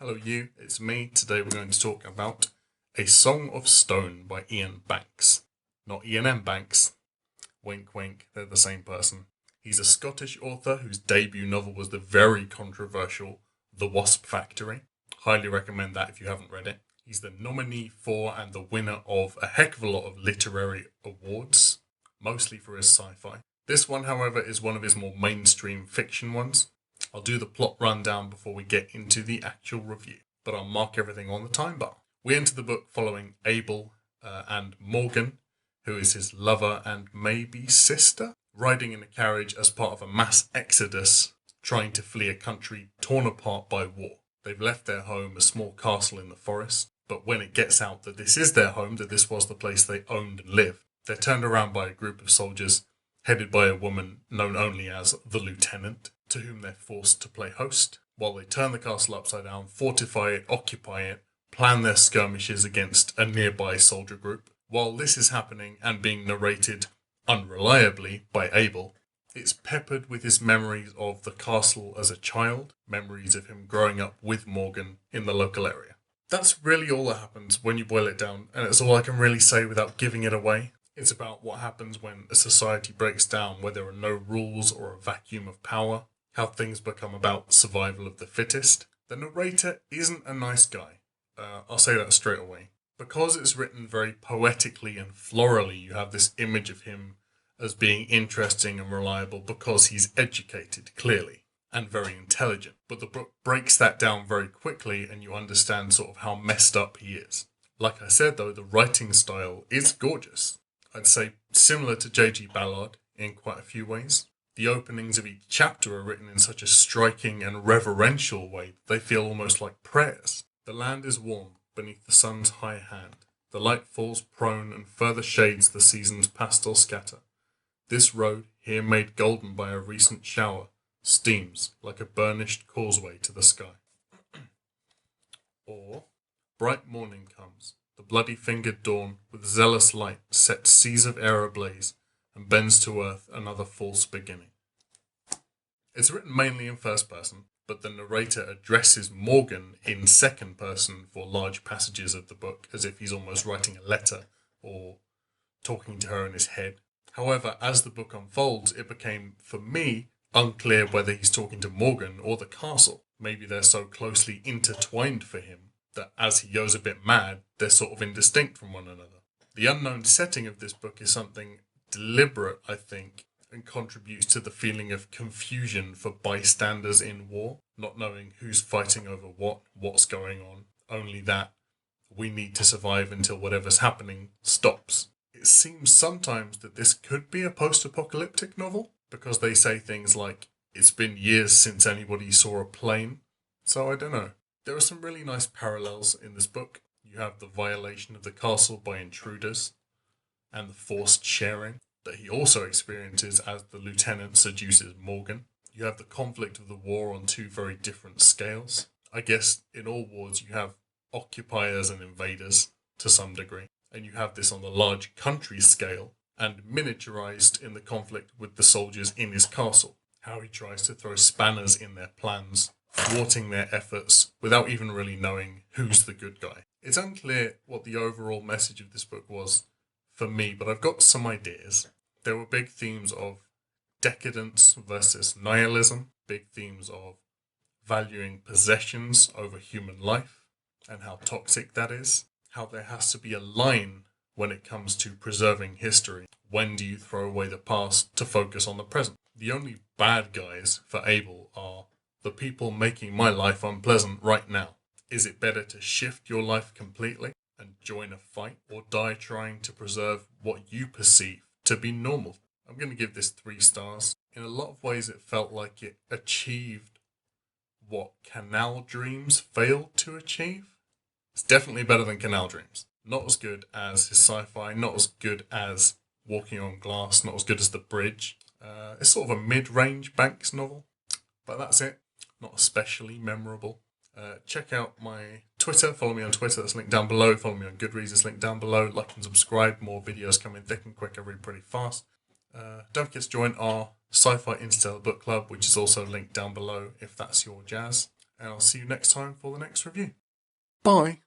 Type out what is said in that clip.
Hello you, it's me. Today we're going to talk about A Song of Stone by Iain Banks. Not Iain M. Banks. Wink wink, they're the same person. He's a Scottish author whose debut novel was the very controversial The Wasp Factory. Highly recommend that if you haven't read it. He's the nominee for and the winner of a heck of a lot of literary awards, mostly for his sci-fi. This one, however, is one of his more mainstream fiction ones. I'll do the plot rundown before we get into the actual review, but I'll mark everything on the time bar. We enter the book following Abel and Morgan, who is his lover and maybe sister, riding in a carriage as part of a mass exodus trying to flee a country torn apart by war. They've left their home, a small castle in the forest, but when it gets out that this is their home, that this was the place they owned and lived, they're turned around by a group of soldiers headed by a woman known only as the Lieutenant, to whom they're forced to play host, while they turn the castle upside down, fortify it, occupy it, plan their skirmishes against a nearby soldier group. While this is happening and being narrated unreliably by Abel, it's peppered with his memories of the castle as a child, memories of him growing up with Morgan in the local area. That's really all that happens when you boil it down, and it's all I can really say without giving it away. It's about what happens when a society breaks down, where there are no rules or a vacuum of power, how things become about survival of the fittest. The narrator isn't a nice guy. I'll say that straight away. Because it's written very poetically and florally, you have this image of him as being interesting and reliable because he's educated, clearly, and very intelligent. But the book breaks that down very quickly and you understand sort of how messed up he is. Like I said, though, the writing style is gorgeous. I'd say similar to J.G. Ballard in quite a few ways. The openings of each chapter are written in such a striking and reverential way that they feel almost like prayers. The land is warm beneath the sun's high hand. The light falls prone and further shades the season's pastel scatter. This road, here made golden by a recent shower, steams like a burnished causeway to the sky. Or, bright morning comes. The bloody-fingered dawn, with zealous light, sets seas of air ablaze and bends to earth another false beginning. It's written mainly in first person, but the narrator addresses Morgan in second person for large passages of the book, as if he's almost writing a letter or talking to her in his head. However, as the book unfolds, it became, for me, unclear whether he's talking to Morgan or the castle. Maybe they're so closely intertwined for him that as he goes a bit mad, they're sort of indistinct from one another. The unknown setting of this book is something deliberate, I think, and contributes to the feeling of confusion for bystanders in war, not knowing who's fighting over what's going on, only that we need to survive until whatever's happening stops. It seems sometimes that this could be a post-apocalyptic novel, because they say things like, it's been years since anybody saw a plane, so I don't know. There are some really nice parallels in this book. You have the violation of the castle by intruders, and the forced sharing that he also experiences as the lieutenant seduces Morgan. You have the conflict of the war on two very different scales. I guess in all wars you have occupiers and invaders to some degree, and you have this on the large country scale and miniaturized in the conflict with the soldiers in his castle. How he tries to throw spanners in their plans, thwarting their efforts without even really knowing who's the good guy. It's unclear what the overall message of this book was for me, but I've got some ideas. There were big themes of decadence versus nihilism, big themes of valuing possessions over human life and how toxic that is, how there has to be a line when it comes to preserving history. When do you throw away the past to focus on the present? The only bad guys for Abel are the people making my life unpleasant right now. Is it better to shift your life completely and join a fight, or die trying to preserve what you perceive to be normal? I'm going to give this 3 stars. In a lot of ways it felt like it achieved what Canal Dreams failed to achieve. It's definitely better than Canal Dreams. Not as good as his sci-fi, not as good as Walking on Glass, not as good as The Bridge. It's sort of a mid-range Banks novel, but that's it. Not especially memorable. Check out my Twitter. Follow me on Twitter. That's linked down below. Follow me on Goodreads. It's linked down below. Like and subscribe. More videos coming thick and quick. I read pretty fast. Don't forget to join our Sci-Fi Interstellar book club, which is also linked down below if that's your jazz. and I'll see you next time for the next review. Bye!